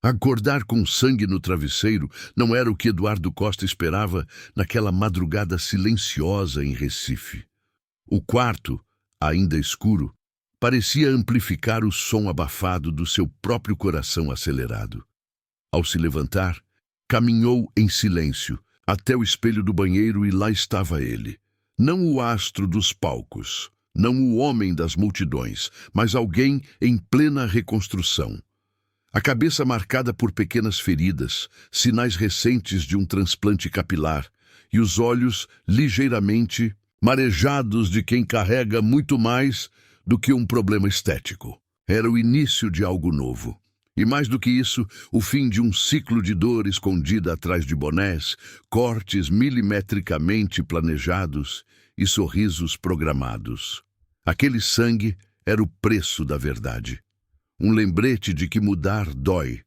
Acordar com sangue no travesseiro não era o que Eduardo Costa esperava naquela madrugada silenciosa em Recife. O quarto, ainda escuro, parecia amplificar o som abafado do seu próprio coração acelerado. Ao se levantar, caminhou em silêncio até o espelho do banheiro e lá estava ele. Não o astro dos palcos, não o homem das multidões, mas alguém em plena reconstrução. A cabeça marcada por pequenas feridas, sinais recentes de um transplante capilar, e os olhos ligeiramente marejados de quem carrega muito mais do que um problema estético. Era o início de algo novo. E mais do que isso, o fim de um ciclo de dor escondida atrás de bonés, cortes milimetricamente planejados e sorrisos programados. Aquele sangue era o preço da verdade. Um lembrete de que mudar dói,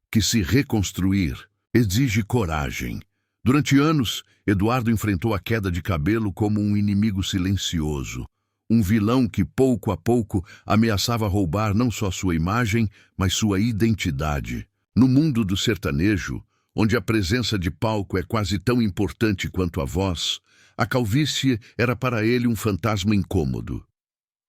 que se reconstruir exige coragem. Durante anos, Eduardo enfrentou a queda de cabelo como um inimigo silencioso, um vilão que pouco a pouco ameaçava roubar não só sua imagem, mas sua identidade. No mundo do sertanejo, onde a presença de palco é quase tão importante quanto a voz, a calvície era para ele um fantasma incômodo.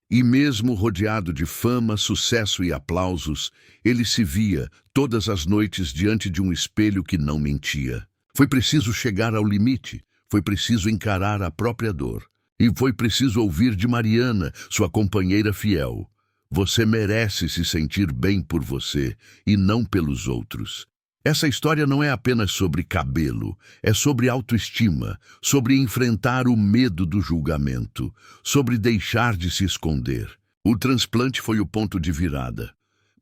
E mesmo rodeado de fama, sucesso e aplausos, ele se via todas as noites diante de um espelho que não mentia. Foi preciso chegar ao limite, foi preciso encarar a própria dor. E foi preciso ouvir de Mariana, sua companheira fiel: você merece se sentir bem por você e não pelos outros. Essa história não é apenas sobre cabelo, é sobre autoestima, sobre enfrentar o medo do julgamento, sobre deixar de se esconder. O transplante foi o ponto de virada.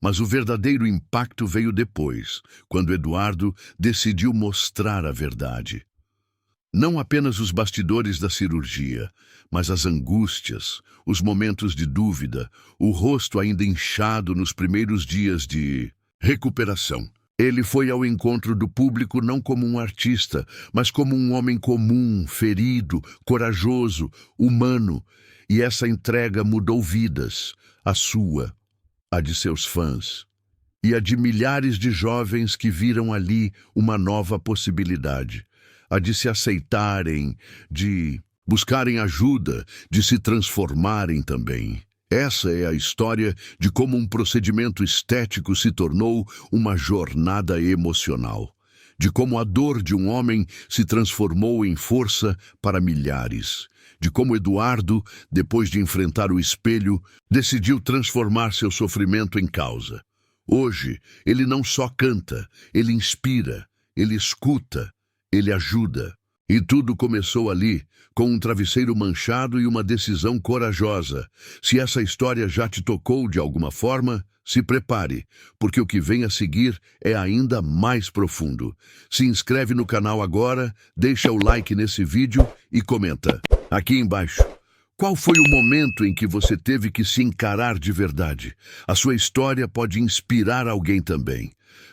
Mas o verdadeiro impacto veio depois, quando Eduardo decidiu mostrar a verdade. Não apenas os bastidores da cirurgia, mas as angústias, os momentos de dúvida, o rosto ainda inchado nos primeiros dias de recuperação. Ele foi ao encontro do público não como um artista, mas como um homem comum, ferido, corajoso, humano. E essa entrega mudou vidas, a sua, a de seus fãs, e a de milhares de jovens que viram ali uma nova possibilidade. A de se aceitarem, de buscarem ajuda, de se transformarem também. Essa é a história de como um procedimento estético se tornou uma jornada emocional, de como a dor de um homem se transformou em força para milhares, de como Eduardo, depois de enfrentar o espelho, decidiu transformar seu sofrimento em causa. Hoje, ele não só canta, ele inspira, ele escuta, ele ajuda. E tudo começou ali, com um travesseiro manchado e uma decisão corajosa. Se essa história já te tocou de alguma forma, se prepare, porque o que vem a seguir é ainda mais profundo. Se inscreve no canal agora, deixa o like nesse vídeo e comenta aqui embaixo. Qual foi o momento em que você teve que se encarar de verdade? A sua história pode inspirar alguém também.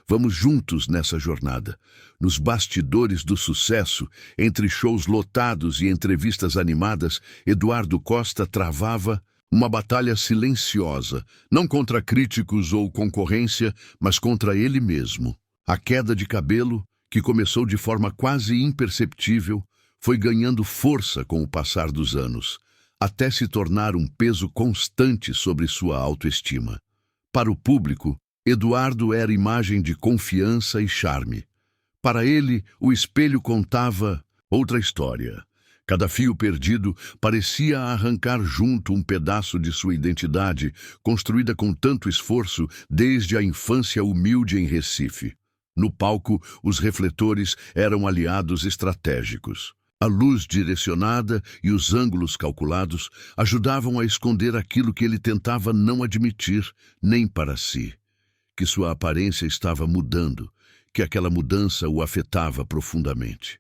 Vamos juntos nessa jornada. Nos bastidores do sucesso, entre shows lotados e entrevistas animadas, Eduardo Costa travava uma batalha silenciosa, não contra críticos ou concorrência, mas contra ele mesmo. A queda de cabelo, que começou de forma quase imperceptível, foi ganhando força com o passar dos anos, até se tornar um peso constante sobre sua autoestima. Para o público, Eduardo era imagem de confiança e charme. Para ele, o espelho contava outra história. Cada fio perdido parecia arrancar junto um pedaço de sua identidade, construída com tanto esforço desde a infância humilde em Recife. No palco, os refletores eram aliados estratégicos. A luz direcionada e os ângulos calculados ajudavam a esconder aquilo que ele tentava não admitir nem para si. Que sua aparência estava mudando, que aquela mudança o afetava profundamente.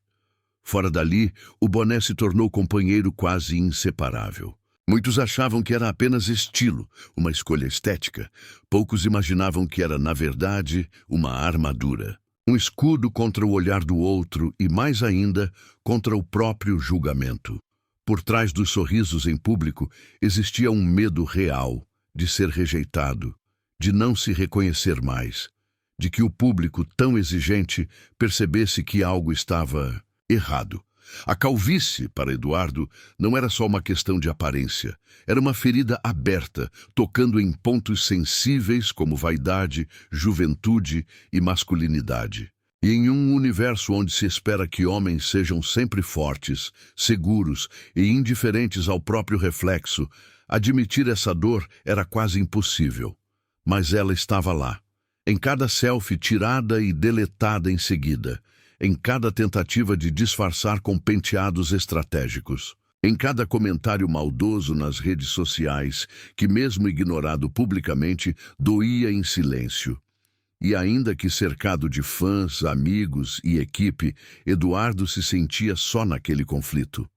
Fora dali, o boné se tornou companheiro quase inseparável. Muitos achavam que era apenas estilo, uma escolha estética. Poucos imaginavam que era, na verdade, uma armadura. Um escudo contra o olhar do outro e, mais ainda, contra o próprio julgamento. Por trás dos sorrisos em público existia um medo real de ser rejeitado, de não se reconhecer mais, de que o público, tão exigente, percebesse que algo estava errado. A calvície, para Eduardo, não era só uma questão de aparência. Era uma ferida aberta, tocando em pontos sensíveis como vaidade, juventude e masculinidade. E em um universo onde se espera que homens sejam sempre fortes, seguros e indiferentes ao próprio reflexo, admitir essa dor era quase impossível. Mas ela estava lá, em cada selfie tirada e deletada em seguida, em cada tentativa de disfarçar com penteados estratégicos, em cada comentário maldoso nas redes sociais, que mesmo ignorado publicamente, doía em silêncio. E ainda que cercado de fãs, amigos e equipe, Eduardo se sentia só naquele conflito.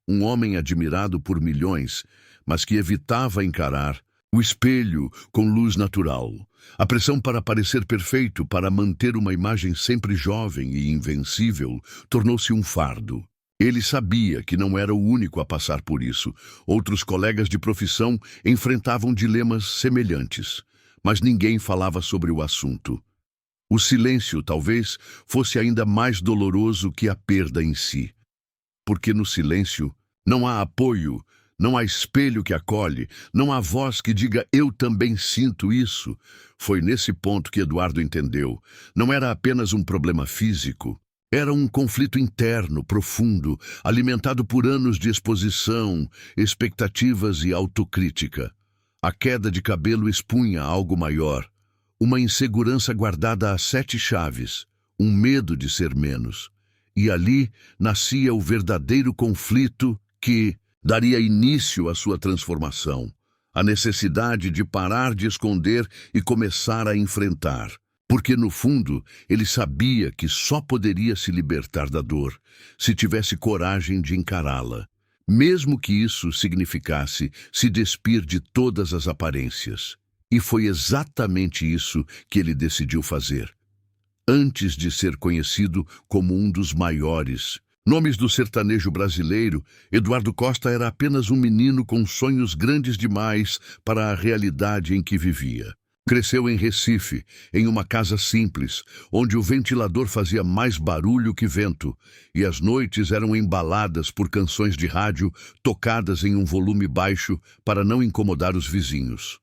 Um homem admirado por milhões, mas que evitava encarar o espelho com luz natural. A pressão para parecer perfeito, para manter uma imagem sempre jovem e invencível, tornou-se um fardo. Ele sabia que não era o único a passar por isso. Outros colegas de profissão enfrentavam dilemas semelhantes, mas ninguém falava sobre o assunto. O silêncio, talvez, fosse ainda mais doloroso que a perda em si. Porque no silêncio não há apoio, não há espelho que acolhe, não há voz que diga "eu também sinto isso". Foi nesse ponto que Eduardo entendeu. Não era apenas um problema físico. Era um conflito interno, profundo, alimentado por anos de exposição, expectativas e autocrítica. A queda de cabelo expunha algo maior. Uma insegurança guardada a 7 chaves. Um medo de ser menos. E ali nascia o verdadeiro conflito que daria início à sua transformação, a necessidade de parar de esconder e começar a enfrentar. Porque, no fundo, ele sabia que só poderia se libertar da dor se tivesse coragem de encará-la, mesmo que isso significasse se despir de todas as aparências. E foi exatamente isso que ele decidiu fazer. Antes de ser conhecido como um dos maiores nomes do sertanejo brasileiro, Eduardo Costa era apenas um menino com sonhos grandes demais para a realidade em que vivia. Cresceu em Recife, em uma casa simples, onde o ventilador fazia mais barulho que vento, e as noites eram embaladas por canções de rádio tocadas em um volume baixo para não incomodar os vizinhos.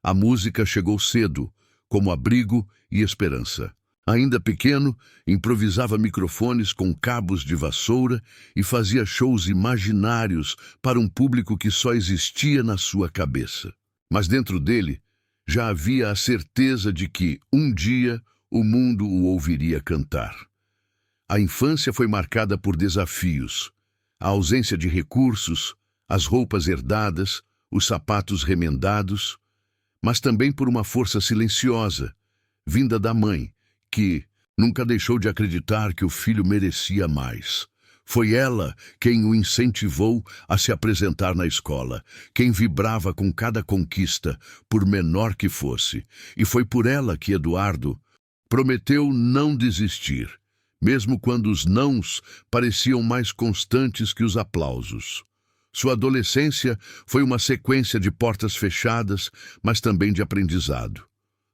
A música chegou cedo, como abrigo e esperança. Ainda pequeno, improvisava microfones com cabos de vassoura e fazia shows imaginários para um público que só existia na sua cabeça. Mas dentro dele já havia a certeza de que, um dia, o mundo o ouviria cantar. A infância foi marcada por desafios, a ausência de recursos, as roupas herdadas, os sapatos remendados, mas também por uma força silenciosa, vinda da mãe, que nunca deixou de acreditar que o filho merecia mais. Foi ela quem o incentivou a se apresentar na escola, quem vibrava com cada conquista, por menor que fosse. E foi por ela que Eduardo prometeu não desistir, mesmo quando os nãos pareciam mais constantes que os aplausos. Sua adolescência foi uma sequência de portas fechadas, mas também de aprendizado.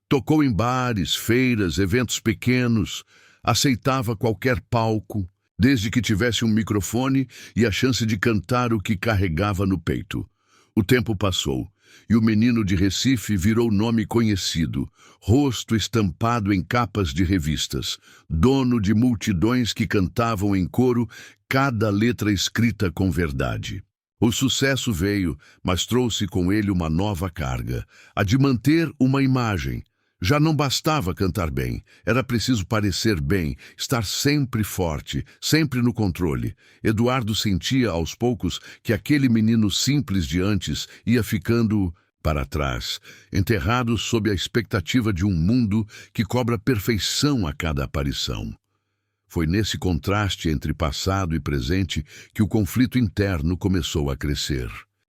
Tocou em bares, feiras, eventos pequenos, aceitava qualquer palco, desde que tivesse um microfone e a chance de cantar o que carregava no peito. O tempo passou, e o menino de Recife virou nome conhecido, rosto estampado em capas de revistas, dono de multidões que cantavam em coro cada letra escrita com verdade. O sucesso veio, mas trouxe com ele uma nova carga, a de manter uma imagem. Já não bastava cantar bem, era preciso parecer bem, estar sempre forte, sempre no controle. Eduardo sentia aos poucos que aquele menino simples de antes ia ficando para trás, enterrado sob a expectativa de um mundo que cobra perfeição a cada aparição. Foi nesse contraste entre passado e presente que o conflito interno começou a crescer.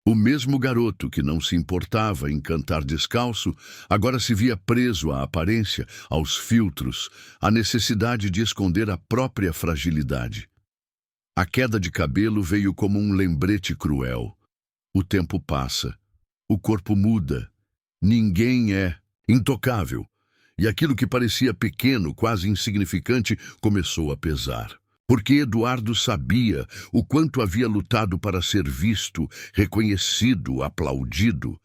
O mesmo garoto que não se importava em cantar descalço, agora se via preso à aparência, aos filtros, à necessidade de esconder a própria fragilidade. A queda de cabelo veio como um lembrete cruel. O tempo passa, o corpo muda, ninguém é intocável, E aquilo que parecia pequeno, quase insignificante, começou a pesar. Porque Eduardo sabia o quanto havia lutado para ser visto, reconhecido, aplaudido.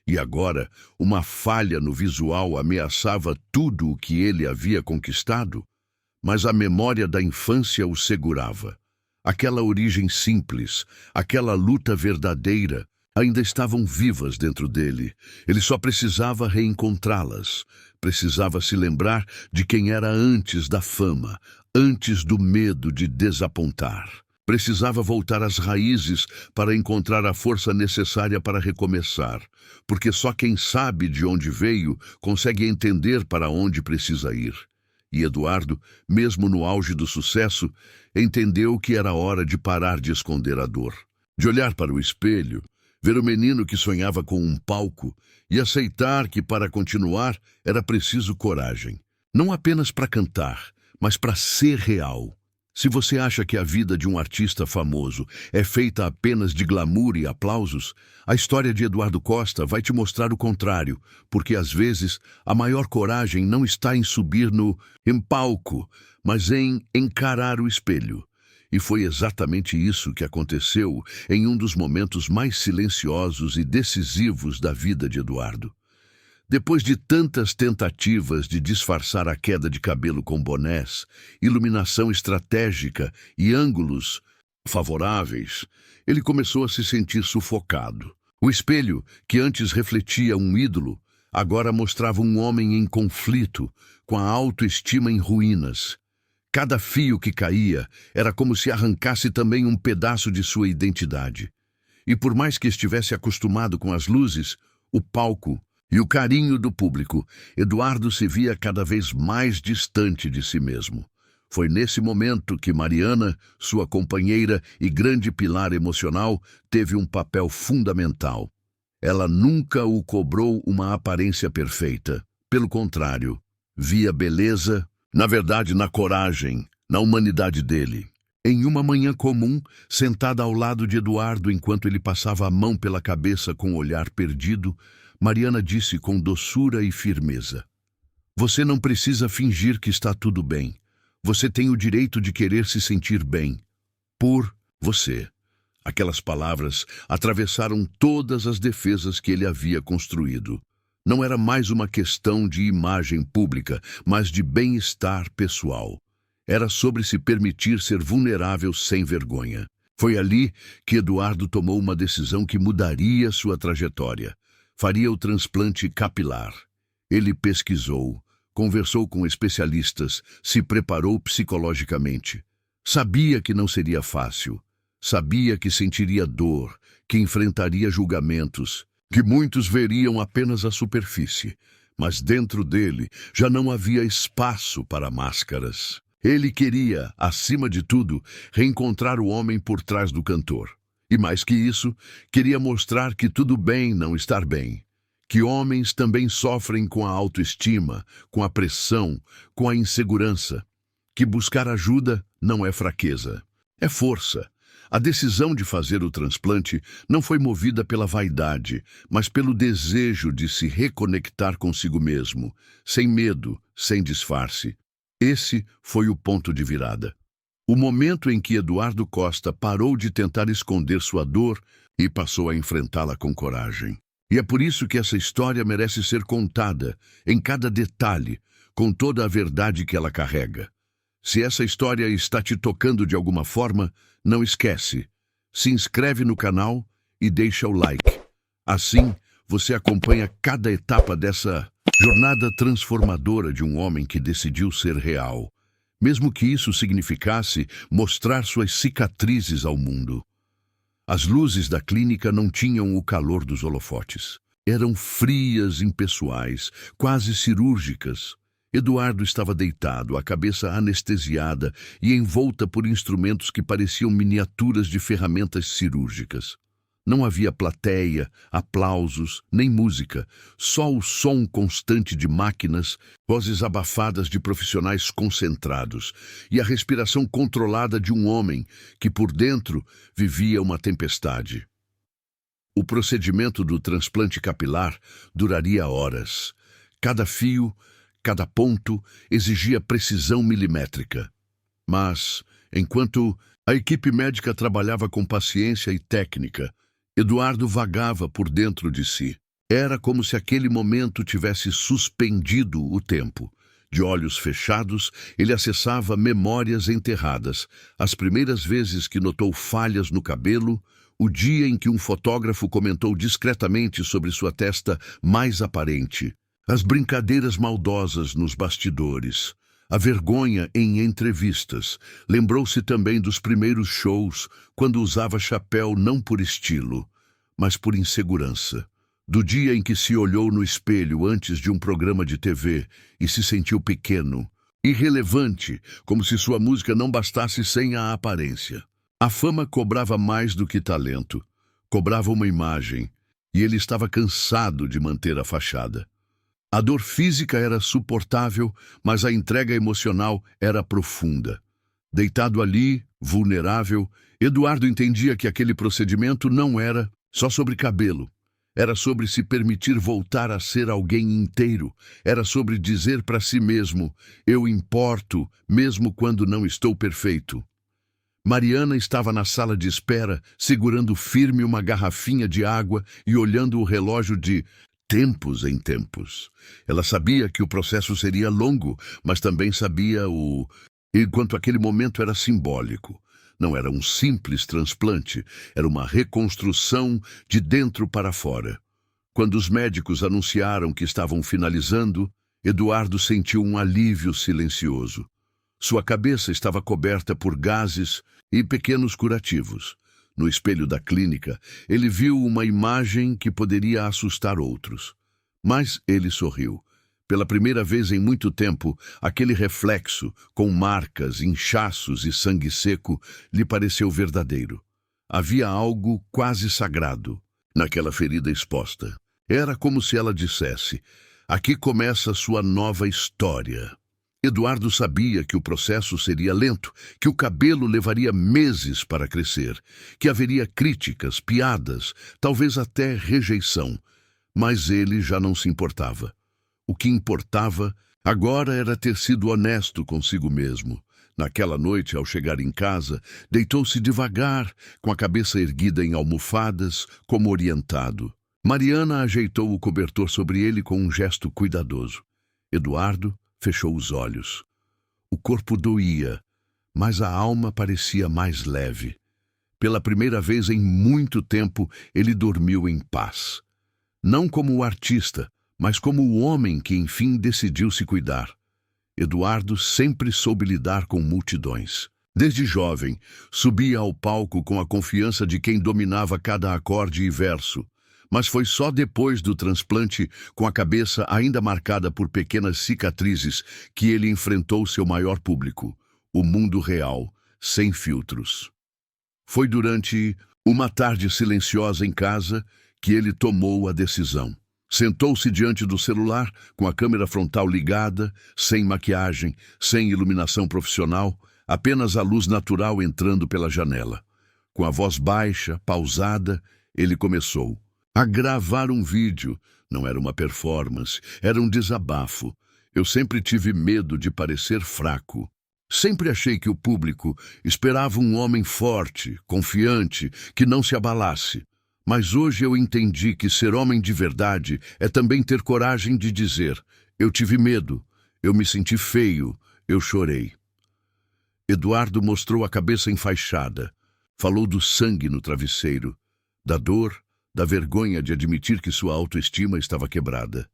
E agora, uma falha no visual ameaçava tudo o que ele havia conquistado. Mas a memória da infância o segurava. Aquela origem simples, aquela luta verdadeira, ainda estavam vivas dentro dele. Ele só precisava reencontrá-las. Precisava se lembrar de quem era antes da fama, antes do medo de desapontar. Precisava voltar às raízes para encontrar a força necessária para recomeçar, porque só quem sabe de onde veio consegue entender para onde precisa ir. E Eduardo, mesmo no auge do sucesso, entendeu que era hora de parar de esconder a dor, de olhar para o espelho, ver o menino que sonhava com um palco e aceitar que para continuar era preciso coragem. Não apenas para cantar, mas para ser real. Se você acha que a vida de um artista famoso é feita apenas de glamour e aplausos, a história de Eduardo Costa vai te mostrar o contrário, porque às vezes a maior coragem não está em subir em palco, mas em encarar o espelho. E foi exatamente isso que aconteceu em um dos momentos mais silenciosos e decisivos da vida de Eduardo. Depois de tantas tentativas de disfarçar a queda de cabelo com bonés, iluminação estratégica e ângulos favoráveis, ele começou a se sentir sufocado. O espelho, que antes refletia um ídolo, agora mostrava um homem em conflito, com a autoestima em ruínas. Cada fio que caía era como se arrancasse também um pedaço de sua identidade. E por mais que estivesse acostumado com as luzes, o palco e o carinho do público, Eduardo se via cada vez mais distante de si mesmo. Foi nesse momento que Mariana, sua companheira e grande pilar emocional, teve um papel fundamental. Ela nunca o cobrou uma aparência perfeita. Pelo contrário, via beleza, na verdade, na coragem, na humanidade dele. Em uma manhã comum, sentada ao lado de Eduardo enquanto ele passava a mão pela cabeça com o olhar perdido, Mariana disse com doçura e firmeza: "Você não precisa fingir que está tudo bem. Você tem o direito de querer se sentir bem. Por você." Aquelas palavras atravessaram todas as defesas que ele havia construído. Não era mais uma questão de imagem pública, mas de bem-estar pessoal. Era sobre se permitir ser vulnerável sem vergonha. Foi ali que Eduardo tomou uma decisão que mudaria sua trajetória. Faria o transplante capilar. Ele pesquisou, conversou com especialistas, se preparou psicologicamente. Sabia que não seria fácil. Sabia que sentiria dor, que enfrentaria julgamentos, que muitos veriam apenas a superfície. Mas dentro dele já não havia espaço para máscaras. Ele queria, acima de tudo, reencontrar o homem por trás do cantor. E mais que isso, queria mostrar que tudo bem não estar bem. Que homens também sofrem com a autoestima, com a pressão, com a insegurança. Que buscar ajuda não é fraqueza, é força. A decisão de fazer o transplante não foi movida pela vaidade, mas pelo desejo de se reconectar consigo mesmo, sem medo, sem disfarce. Esse foi o ponto de virada. O momento em que Eduardo Costa parou de tentar esconder sua dor e passou a enfrentá-la com coragem. E é por isso que essa história merece ser contada, em cada detalhe, com toda a verdade que ela carrega. Se essa história está te tocando de alguma forma, não esquece. Se inscreve no canal e deixa o like. Assim, você acompanha cada etapa dessa jornada transformadora de um homem que decidiu ser real. Mesmo que isso significasse mostrar suas cicatrizes ao mundo. As luzes da clínica não tinham o calor dos holofotes. Eram frias, impessoais, quase cirúrgicas. Eduardo estava deitado, a cabeça anestesiada e envolta por instrumentos que pareciam miniaturas de ferramentas cirúrgicas. Não havia plateia, aplausos, nem música, só o som constante de máquinas, vozes abafadas de profissionais concentrados e a respiração controlada de um homem que por dentro vivia uma tempestade. O procedimento do transplante capilar duraria horas. Cada fio, cada ponto exigia precisão milimétrica. Mas, enquanto a equipe médica trabalhava com paciência e técnica, Eduardo vagava por dentro de si. Era como se aquele momento tivesse suspendido o tempo. De olhos fechados, ele acessava memórias enterradas, as primeiras vezes que notou falhas no cabelo, o dia em que um fotógrafo comentou discretamente sobre sua testa mais aparente, as brincadeiras maldosas nos bastidores, a vergonha em entrevistas. Lembrou-se também dos primeiros shows, quando usava chapéu não por estilo, mas por insegurança. Do dia em que se olhou no espelho antes de um programa de TV e se sentiu pequeno, irrelevante, como se sua música não bastasse sem a aparência. A fama cobrava mais do que talento, cobrava uma imagem, e ele estava cansado de manter a fachada. A dor física era suportável, mas a entrega emocional era profunda. Deitado ali, vulnerável, Eduardo entendia que aquele procedimento não era só sobre cabelo. Era sobre se permitir voltar a ser alguém inteiro. Era sobre dizer para si mesmo: eu importo, mesmo quando não estou perfeito. Mariana estava na sala de espera, segurando firme uma garrafinha de água e olhando o relógio de tempos em tempos. Ela sabia que o processo seria longo, mas também sabia enquanto aquele momento era simbólico. Não era um simples transplante, era uma reconstrução de dentro para fora. Quando os médicos anunciaram que estavam finalizando, Eduardo sentiu um alívio silencioso. Sua cabeça estava coberta por gases e pequenos curativos. No espelho da clínica, ele viu uma imagem que poderia assustar outros. Mas ele sorriu. Pela primeira vez em muito tempo, aquele reflexo, com marcas, inchaços e sangue seco, lhe pareceu verdadeiro. Havia algo quase sagrado naquela ferida exposta. Era como se ela dissesse: aqui começa sua nova história. Eduardo sabia que o processo seria lento, que o cabelo levaria meses para crescer, que haveria críticas, piadas, talvez até rejeição. Mas ele já não se importava. O que importava agora era ter sido honesto consigo mesmo. Naquela noite, ao chegar em casa, deitou-se devagar, com a cabeça erguida em almofadas, como orientado. Mariana ajeitou o cobertor sobre ele com um gesto cuidadoso. Eduardo fechou os olhos. O corpo doía, mas a alma parecia mais leve. Pela primeira vez em muito tempo, ele dormiu em paz. Não como o artista, mas como o homem que enfim decidiu se cuidar. Eduardo sempre soube lidar com multidões. Desde jovem, subia ao palco com a confiança de quem dominava cada acorde e verso. Mas foi só depois do transplante, com a cabeça ainda marcada por pequenas cicatrizes, que ele enfrentou seu maior público, o mundo real, sem filtros. Foi durante uma tarde silenciosa em casa que ele tomou a decisão. Sentou-se diante do celular, com a câmera frontal ligada, sem maquiagem, sem iluminação profissional, apenas a luz natural entrando pela janela. Com a voz baixa, pausada, ele começou a gravar um vídeo. Não era uma performance, era um desabafo. Eu sempre tive medo de parecer fraco. Sempre achei que o público esperava um homem forte, confiante, que não se abalasse. Mas hoje eu entendi que ser homem de verdade é também ter coragem de dizer: eu tive medo, eu me senti feio, eu chorei. Eduardo mostrou a cabeça enfaixada. Falou do sangue no travesseiro, da dor, da vergonha de admitir que sua autoestima estava quebrada.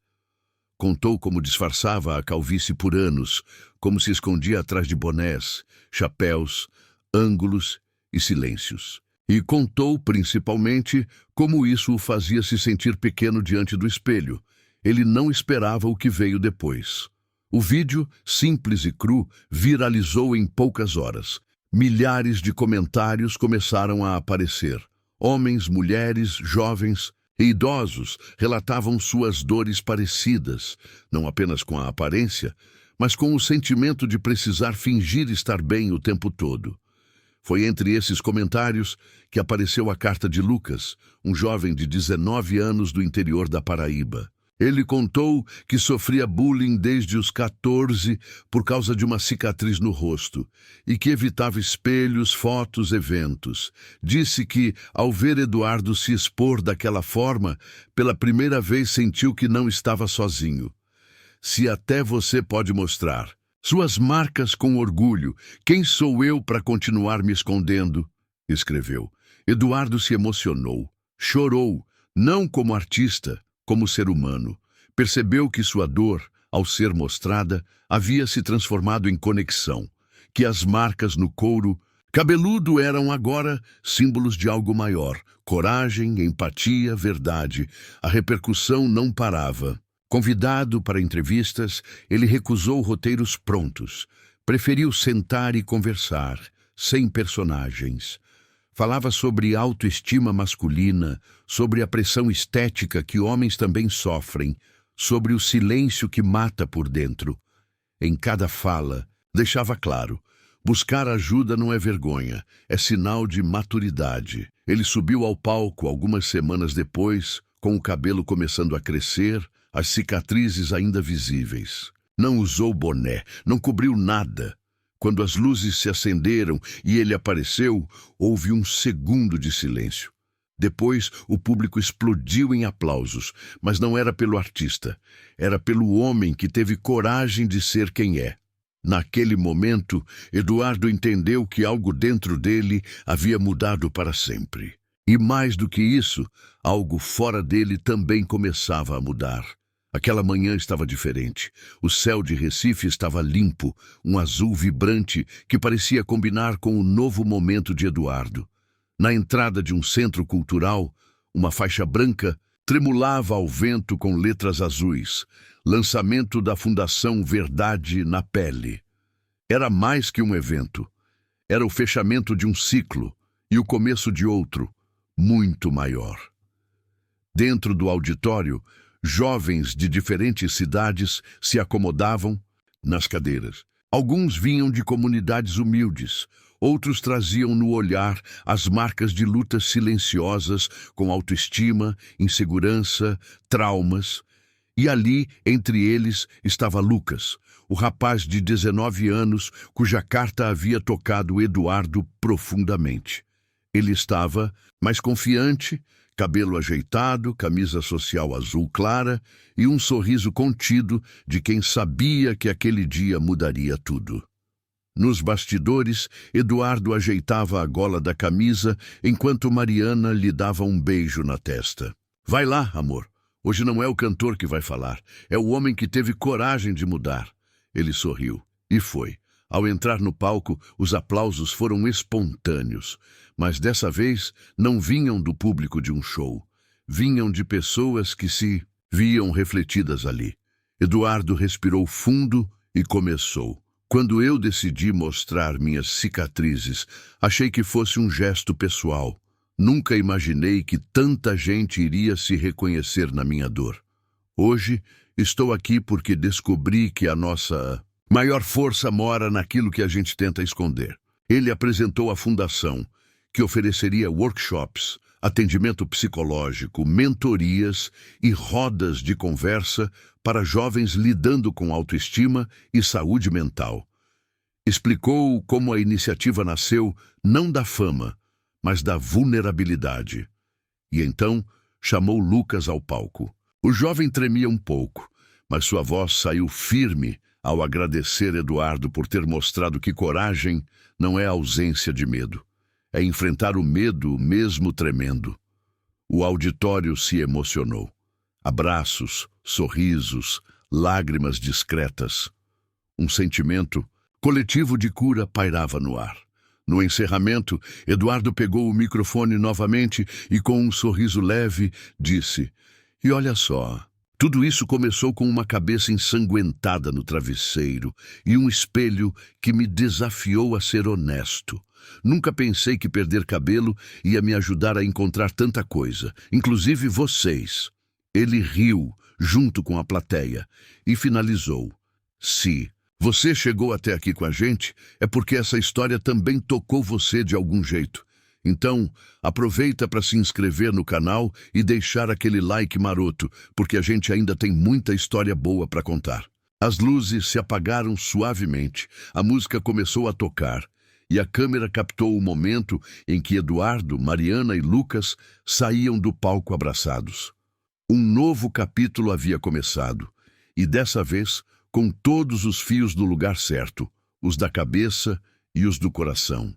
Contou como disfarçava a calvície por anos, como se escondia atrás de bonés, chapéus, ângulos e silêncios. E contou, principalmente, como isso o fazia se sentir pequeno diante do espelho. Ele não esperava o que veio depois. O vídeo, simples e cru, viralizou em poucas horas. Milhares de comentários começaram a aparecer. Homens, mulheres, jovens e idosos relatavam suas dores parecidas, não apenas com a aparência, mas com o sentimento de precisar fingir estar bem o tempo todo. Foi entre esses comentários que apareceu a carta de Lucas, um jovem de 19 anos do interior da Paraíba. Ele contou que sofria bullying desde os 14 por causa de uma cicatriz no rosto e que evitava espelhos, fotos, eventos. Disse que, ao ver Eduardo se expor daquela forma, pela primeira vez sentiu que não estava sozinho. Se até você pode mostrar suas marcas com orgulho, quem sou eu para continuar me escondendo? Escreveu. Eduardo se emocionou, chorou, não como artista, como ser humano. Percebeu que sua dor, ao ser mostrada, havia se transformado em conexão, que as marcas no couro cabeludo eram agora símbolos de algo maior, coragem, empatia, verdade. A repercussão não parava. Convidado para entrevistas, ele recusou roteiros prontos. Preferiu sentar e conversar, sem personagens. Falava sobre autoestima masculina, sobre a pressão estética que homens também sofrem, sobre o silêncio que mata por dentro. Em cada fala, deixava claro, buscar ajuda não é vergonha, é sinal de maturidade. Ele subiu ao palco algumas semanas depois, com o cabelo começando a crescer, as cicatrizes ainda visíveis. Não usou boné, não cobriu nada. Quando as luzes se acenderam e ele apareceu, houve um segundo de silêncio. Depois, o público explodiu em aplausos, mas não era pelo artista. Era pelo homem que teve coragem de ser quem é. Naquele momento, Eduardo entendeu que algo dentro dele havia mudado para sempre. E mais do que isso, algo fora dele também começava a mudar. Aquela manhã estava diferente. O céu de Recife estava limpo, um azul vibrante que parecia combinar com o novo momento de Eduardo. Na entrada de um centro cultural, uma faixa branca tremulava ao vento com letras azuis. Lançamento da Fundação Verdade na Pele. Era mais que um evento. Era o fechamento de um ciclo e o começo de outro, muito maior. Dentro do auditório, jovens de diferentes cidades se acomodavam nas cadeiras. Alguns vinham de comunidades humildes, outros traziam no olhar as marcas de lutas silenciosas com autoestima, insegurança, traumas. E ali, entre eles, estava Lucas, o rapaz de 19 anos cuja carta havia tocado Eduardo profundamente. Ele estava mais confiante, cabelo ajeitado, camisa social azul clara e um sorriso contido de quem sabia que aquele dia mudaria tudo. Nos bastidores, Eduardo ajeitava a gola da camisa enquanto Mariana lhe dava um beijo na testa. Vai lá, amor. Hoje não é o cantor que vai falar, é o homem que teve coragem de mudar. Ele sorriu e foi. Ao entrar no palco, os aplausos foram espontâneos, mas dessa vez não vinham do público de um show. Vinham de pessoas que se viam refletidas ali. Eduardo respirou fundo e começou. Quando eu decidi mostrar minhas cicatrizes, achei que fosse um gesto pessoal. Nunca imaginei que tanta gente iria se reconhecer na minha dor. Hoje, estou aqui porque descobri que a nossa maior força mora naquilo que a gente tenta esconder. Ele apresentou a fundação, que ofereceria workshops, atendimento psicológico, mentorias e rodas de conversa para jovens lidando com autoestima e saúde mental. Explicou como a iniciativa nasceu não da fama, mas da vulnerabilidade. E então chamou Lucas ao palco. O jovem tremia um pouco, mas sua voz saiu firme ao agradecer Eduardo por ter mostrado que coragem não é ausência de medo. É enfrentar o medo mesmo tremendo. O auditório se emocionou. Abraços, sorrisos, lágrimas discretas. Um sentimento coletivo de cura pairava no ar. No encerramento, Eduardo pegou o microfone novamente e, com um sorriso leve, disse: "E olha só, tudo isso começou com uma cabeça ensanguentada no travesseiro e um espelho que me desafiou a ser honesto. Nunca pensei que perder cabelo ia me ajudar a encontrar tanta coisa, inclusive vocês." Ele riu, junto com a plateia, e finalizou: "Se você chegou até aqui com a gente, é porque essa história também tocou você de algum jeito. Então, aproveita para se inscrever no canal e deixar aquele like maroto, porque a gente ainda tem muita história boa para contar. As luzes se apagaram suavemente, a música começou a tocar, e a câmera captou o momento em que Eduardo, Mariana e Lucas saíam do palco abraçados. Um novo capítulo havia começado, e dessa vez com todos os fios no lugar certo, os da cabeça e os do coração.